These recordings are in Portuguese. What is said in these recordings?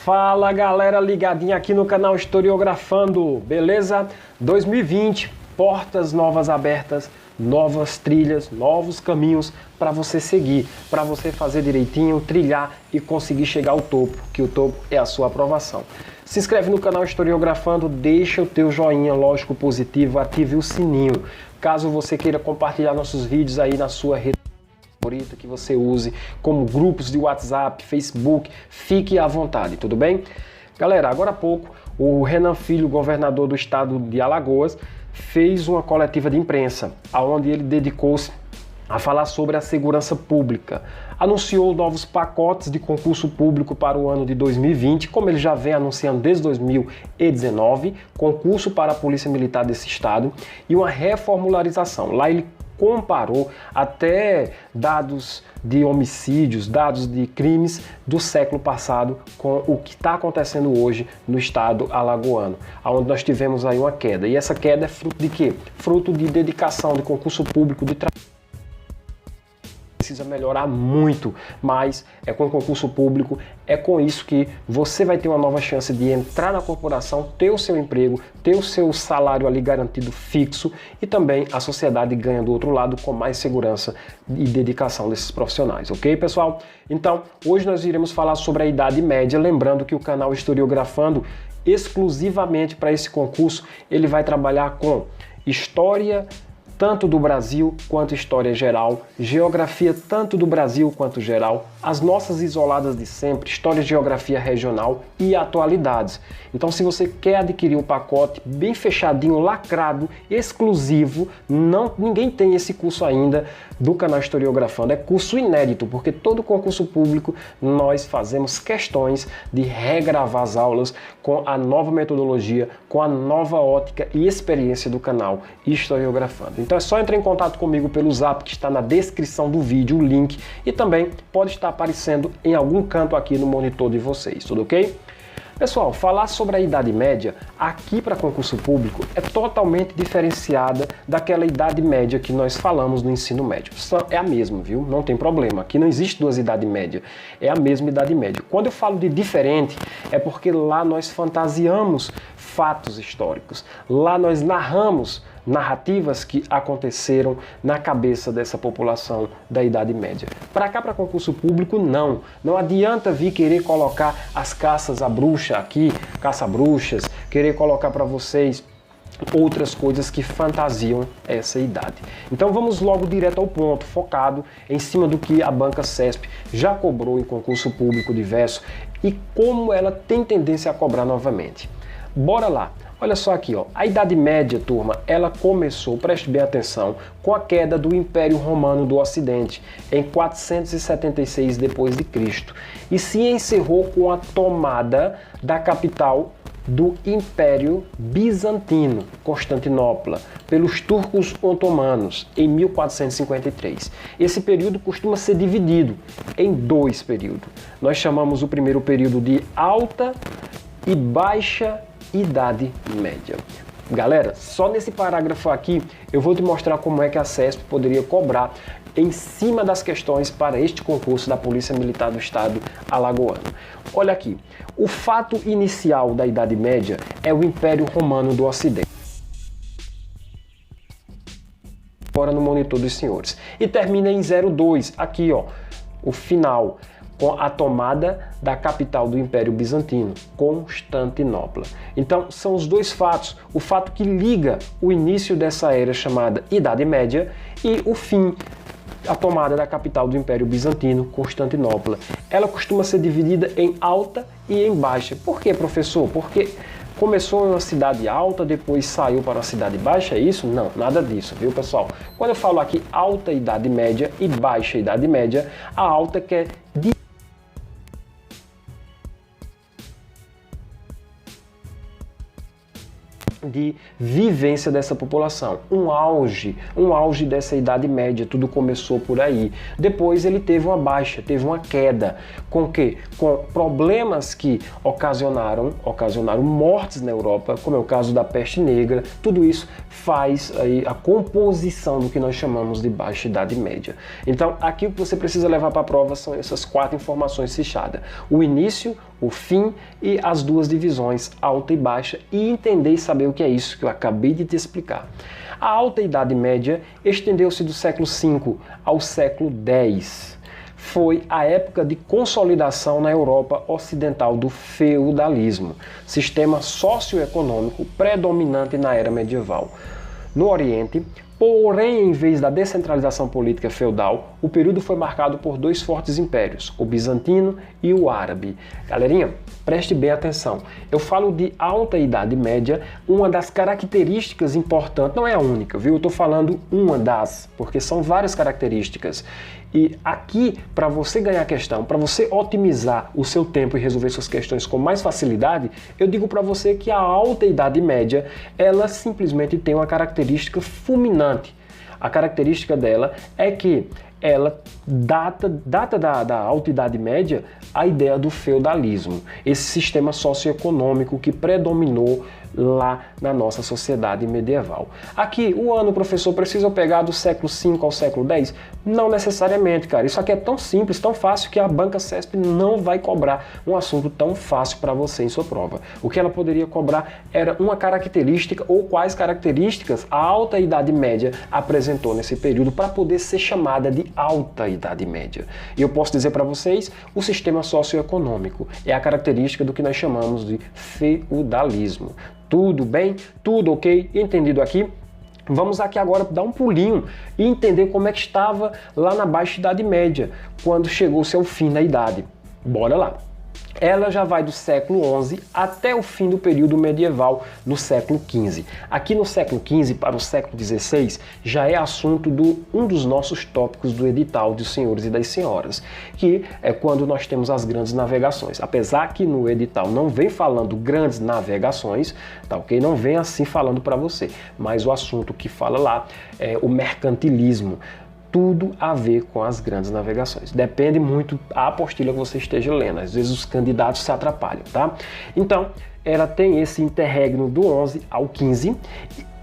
Fala galera ligadinha aqui no canal Historiografando, beleza? 2020, portas novas abertas, novas trilhas, novos caminhos para você seguir, para você fazer direitinho, trilhar e conseguir chegar ao topo, que o topo é a sua aprovação. Se inscreve no canal Historiografando, deixa o teu joinha, lógico, positivo, ative o sininho. Caso você queira compartilhar nossos vídeos aí na sua rede favorita que você use, como grupos de WhatsApp, Facebook, fique à vontade, tudo bem? Galera, agora há pouco, o Renan Filho, governador do estado de Alagoas, fez uma coletiva de imprensa, onde ele dedicou-se a falar sobre a segurança pública. Anunciou novos pacotes de concurso público para o ano de 2020, como ele já vem anunciando desde 2019, concurso para a Polícia Militar desse estado e uma reformularização. Lá ele comparou até dados de homicídios, dados de crimes do século passado com o que está acontecendo hoje no estado alagoano, onde nós tivemos aí uma queda. E essa queda é fruto de quê? Fruto de dedicação, de concurso público, de trabalho. Precisa melhorar muito, mas é com o concurso público, é com isso que você vai ter uma nova chance de entrar na corporação, ter o seu emprego, ter o seu salário ali garantido fixo e também a sociedade ganha do outro lado com mais segurança e dedicação desses profissionais, ok, pessoal? Então, hoje nós iremos falar sobre a Idade Média, lembrando que o canal Historiografando, exclusivamente para esse concurso, ele vai trabalhar com história tanto do Brasil quanto história geral, geografia tanto do Brasil quanto geral, as nossas isoladas de sempre, história e geografia regional e atualidades. Então, se você quer adquirir um pacote bem fechadinho, lacrado, exclusivo, ninguém tem esse curso ainda do canal Historiografando, é curso inédito, porque todo concurso público nós fazemos questões de regravar as aulas com a nova metodologia, com a nova ótica e experiência do canal Historiografando. Então é só entrar em contato comigo pelo Zap que está na descrição do vídeo, o link, e também pode estar aparecendo em algum canto aqui no monitor de vocês, tudo ok? Pessoal, falar sobre a Idade Média aqui para concurso público é totalmente diferenciada daquela Idade Média que nós falamos no ensino médio. É a mesma, viu? Não tem problema. Aqui não existe duas Idade Média. É a mesma Idade Média. Quando eu falo de diferente, é porque lá nós fantasiamos fatos históricos. Lá nós narramos narrativas que aconteceram na cabeça dessa população da Idade Média. Para cá, para concurso público, não. Não adianta vir querer colocar as caças à bruxa aqui, caça-bruxas, querer colocar para vocês outras coisas que fantasiam essa idade. Então vamos logo direto ao ponto, focado em cima do que a banca CESP já cobrou em concurso público diverso e como ela tem tendência a cobrar novamente. Bora lá! Olha só aqui, ó. A Idade Média, turma, ela começou, preste bem atenção, com a queda do Império Romano do Ocidente, em 476 d.C. e se encerrou com a tomada da capital do Império Bizantino, Constantinopla, pelos turcos otomanos, em 1453. Esse período costuma ser dividido em dois períodos. Nós chamamos o primeiro período de Alta e Baixa Idade Média. Galera, só nesse parágrafo aqui eu vou te mostrar como é que a CESP poderia cobrar em cima das questões para este concurso da Polícia Militar do Estado alagoano. Olha aqui, o fato inicial da Idade Média é o Império Romano do Ocidente. Agora no monitor dos senhores. E termina em 02, aqui ó, o final, com a tomada da capital do Império Bizantino, Constantinopla. Então, são os dois fatos, o fato que liga o início dessa era chamada Idade Média e o fim, a tomada da capital do Império Bizantino, Constantinopla. Ela costuma ser dividida em alta e em baixa. Por quê, professor? Porque começou em uma cidade alta, depois saiu para uma cidade baixa, é isso? Não, nada disso, viu, pessoal? Quando eu falo aqui alta Idade Média e baixa Idade Média, a alta quer de vivência dessa população, um auge dessa Idade Média, tudo começou por aí. Depois ele teve uma baixa, teve uma queda, com o quê? Com problemas que ocasionaram mortes na Europa, como é o caso da peste negra. Tudo isso faz aí a composição do que nós chamamos de Baixa Idade Média. Então aqui o que você precisa levar para a prova são essas 4 informações fechadas: o início, o fim e as duas divisões, alta e baixa, e entender e saber o que é isso que eu acabei de te explicar. A Alta Idade Média estendeu-se do século V ao século X. Foi a época de consolidação na Europa Ocidental do feudalismo, sistema socioeconômico predominante na era medieval. No Oriente, porém, em vez da descentralização política feudal, o período foi marcado por dois fortes impérios, o bizantino e o árabe. Galerinha, preste bem atenção. Eu falo de Alta Idade Média, uma das características importantes, não é a única, viu? Eu estou falando uma das, porque são várias características. E aqui, para você ganhar a questão, para você otimizar o seu tempo e resolver suas questões com mais facilidade, eu digo para você que a Alta Idade Média, ela simplesmente tem uma característica fulminante. A característica dela é que ela data da Alta Idade Média a ideia do feudalismo, esse sistema socioeconômico que predominou lá na nossa sociedade medieval. Aqui, o ano, professor, precisa pegar do século V ao século X? Não necessariamente, cara. Isso aqui é tão simples, tão fácil, que a banca CESP não vai cobrar um assunto tão fácil para você em sua prova. O que ela poderia cobrar era uma característica ou quais características a Alta Idade Média apresentou nesse período para poder ser chamada de Alta Idade Média. E eu posso dizer para vocês, o sistema socioeconômico é a característica do que nós chamamos de feudalismo. Tudo bem? Tudo ok? Entendido aqui? Vamos aqui agora dar um pulinho e entender como é que estava lá na Baixa Idade Média, quando chegou-se ao fim da idade. Bora lá! Ela já vai do século XI até o fim do período medieval, no século XV. Aqui no século XV para o século XVI já é assunto de um dos nossos tópicos do edital dos senhores e das senhoras, que é quando nós temos as grandes navegações. Apesar que no edital não vem falando grandes navegações, tá ok? Não vem assim falando para você, mas o assunto que fala lá é o mercantilismo. Tudo a ver com as grandes navegações. Depende muito da apostila que você esteja lendo. Às vezes os candidatos se atrapalham, tá? Então, ela tem esse interregno do 11 ao 15,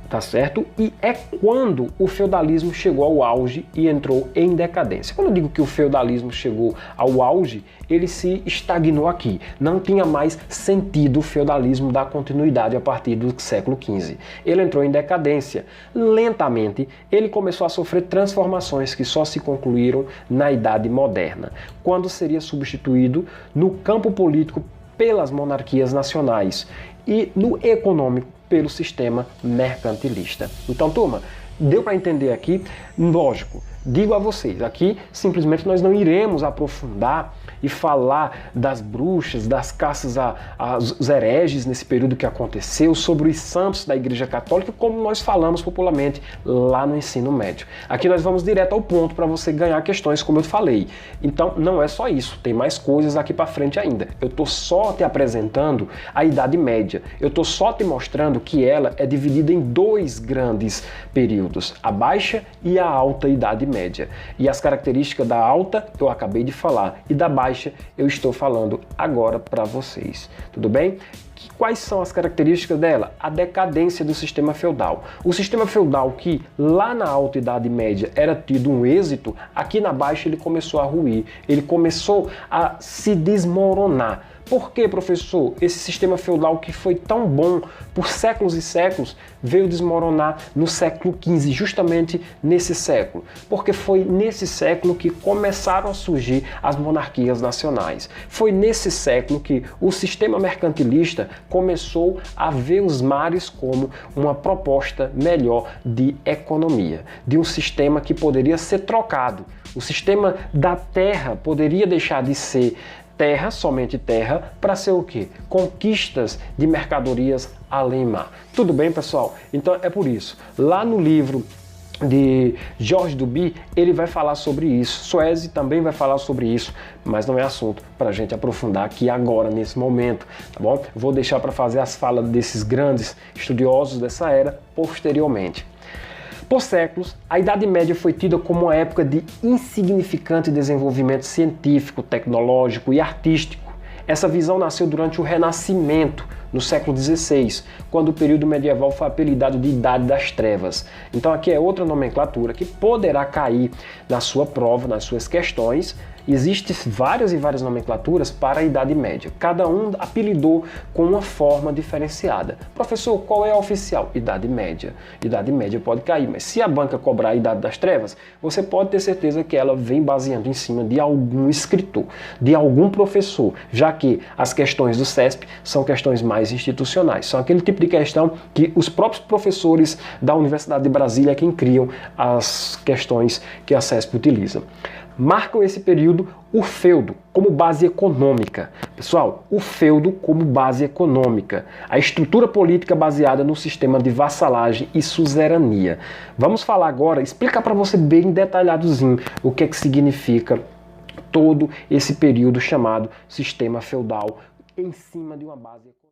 tá certo? E é quando o feudalismo chegou ao auge e entrou em decadência. Quando eu digo que o feudalismo chegou ao auge, ele se estagnou aqui. Não tinha mais sentido o feudalismo dar continuidade a partir do século XV. Ele entrou em decadência. Lentamente, ele começou a sofrer transformações que só se concluíram na Idade Moderna, quando seria substituído no campo político pelas monarquias nacionais e no econômico pelo sistema mercantilista. Então, turma, deu para entender aqui? Lógico, digo a vocês, aqui simplesmente nós não iremos aprofundar e falar das bruxas, das caças aos hereges nesse período que aconteceu, sobre os santos da Igreja Católica, como nós falamos popularmente lá no ensino médio. Aqui nós vamos direto ao ponto para você ganhar questões, como eu falei. Então não é só isso, tem mais coisas aqui para frente ainda. Eu estou só te apresentando a Idade Média, eu estou só te mostrando que ela é dividida em dois grandes períodos, a Baixa e a Alta Idade Média. E as características da alta eu acabei de falar, e da baixa eu estou falando agora para vocês. Tudo bem? Quais são as características dela? A decadência do sistema feudal. O sistema feudal que lá na Alta Idade Média era tido um êxito, aqui na Baixa ele começou a ruir, ele começou a se desmoronar. Por que, professor, esse sistema feudal que foi tão bom por séculos e séculos veio desmoronar no século XV, justamente nesse século? Porque foi nesse século que começaram a surgir as monarquias nacionais. Foi nesse século que o sistema mercantilista começou a ver os mares como uma proposta melhor de economia, de um sistema que poderia ser trocado. O sistema da terra poderia deixar de ser terra, somente terra, para ser o quê? Conquistas de mercadorias além mar. Tudo bem, pessoal? Então é por isso. Lá no livro de Georges Duby, ele vai falar sobre isso. Sueze também vai falar sobre isso, mas não é assunto para a gente aprofundar aqui agora, nesse momento, tá bom? Vou deixar para fazer as falas desses grandes estudiosos dessa era posteriormente. Por séculos, a Idade Média foi tida como uma época de insignificante desenvolvimento científico, tecnológico e artístico. Essa visão nasceu durante o Renascimento, no século XVI, quando o período medieval foi apelidado de Idade das Trevas. Então aqui é outra nomenclatura que poderá cair na sua prova, nas suas questões, Existem várias e várias nomenclaturas para a Idade Média. Cada um apelidou com uma forma diferenciada. Professor, qual é a oficial? Idade Média. Idade Média pode cair, mas se a banca cobrar a Idade das Trevas, você pode ter certeza que ela vem baseando em cima de algum escritor, de algum professor, já que as questões do CESP são questões mais institucionais. São aquele tipo de questão que os próprios professores da Universidade de Brasília é quem criam as questões que a CESP utiliza. Marcam esse período o feudo como base econômica. Pessoal, o feudo como base econômica. A estrutura política baseada no sistema de vassalagem e suzerania. Vamos falar agora, explicar para você bem detalhadozinho o que é que significa todo esse período chamado sistema feudal em cima de uma base econômica.